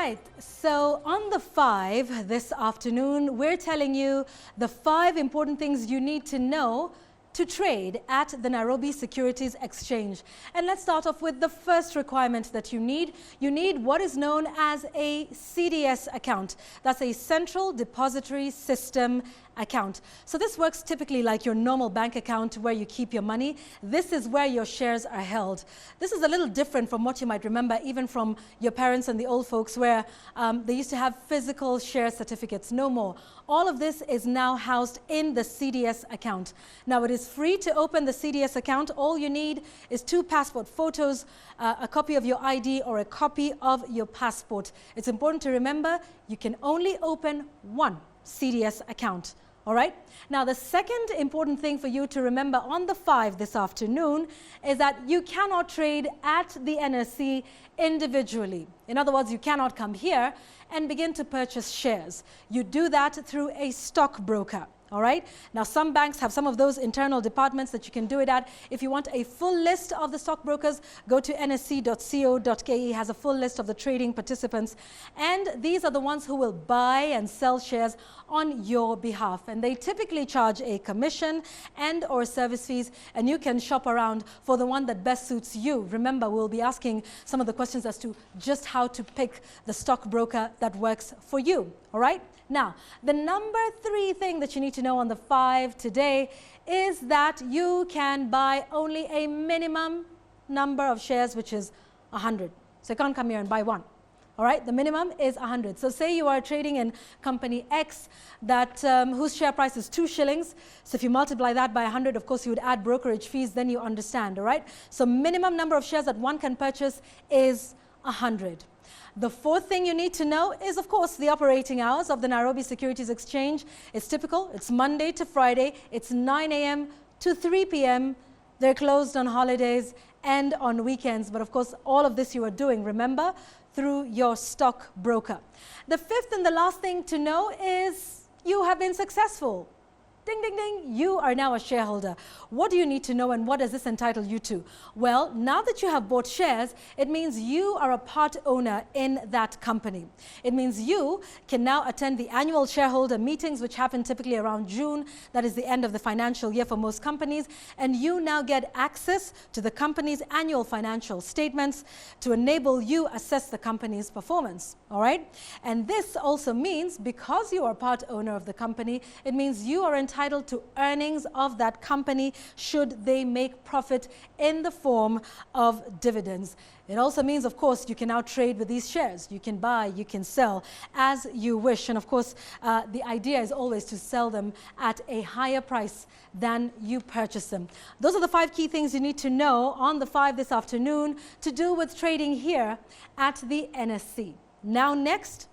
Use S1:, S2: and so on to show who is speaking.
S1: right, so on the 5 this afternoon, we're telling you the 5 important things you need to know to trade at the Nairobi Securities Exchange. And let's start off with the first requirement that you need. You need what is known as a CDS account. That's a Central Depository System account. So this works typically like your normal bank account where you keep your money. This is where your shares are held. This is a little different from what you might remember even from your parents and the old folks where they used to have physical share certificates. No more. All of this is now housed in the CDS account. Now it is free to open the CDS account. All you need is 2 passport photos, a copy of your ID or a copy of your passport. It's important to remember you can only open 1 CDS account. All right. Now, the second important thing for you to remember on the 5 this afternoon is that you cannot trade at the NSE individually. In other words, you cannot come here and begin to purchase shares. You do that through a stockbroker. All right. Now, some banks have some of those internal departments that you can do it at. If you want a full list of the stockbrokers, go to nsc.co.ke. It has a full list of the trading participants. And these are the ones who will buy and sell shares on your behalf. And they typically charge a commission and or service fees. And you can shop around for the one that best suits you. Remember, we'll be asking some of the questions as to just how to pick the stockbroker that works for you. All right. Now, the number 3 thing that you need to know on the 5 today is that you can buy only a minimum number of shares, which is 100. So you can't come here and buy 1. All right, the minimum is 100. So say you are trading in company X that whose share price is 2 shillings. So if you multiply that by 100, of course, you would add brokerage fees, then you understand, all right? So minimum number of shares that one can purchase is 100. The 4th thing you need to know is, of course, the operating hours of the Nairobi Securities Exchange. It's typical. It's Monday to Friday. It's 9 a.m. to 3 p.m. They're closed on holidays and on weekends. But, of course, all of this you are doing, remember, through your stockbroker. The 5th and the last thing to know is you have been successful. Ding, ding, ding, you are now a shareholder. What do you need to know and what does this entitle you to? Well, now that you have bought shares, it means you are a part owner in that company. It means you can now attend the annual shareholder meetings, which happen typically around June. That is the end of the financial year for most companies. And you now get access to the company's annual financial statements to enable you assess the company's performance. All right? And this also means because you are part owner of the company, it means you are entitled to earnings of that company should they make profit in the form of dividends. It also means, of course, you can now trade with these shares. You can buy, you can sell as you wish. And of course, the idea is always to sell them at a higher price than you purchase them. Those are the 5 key things you need to know on the 5 this afternoon to do with trading here at the NSE. Now next,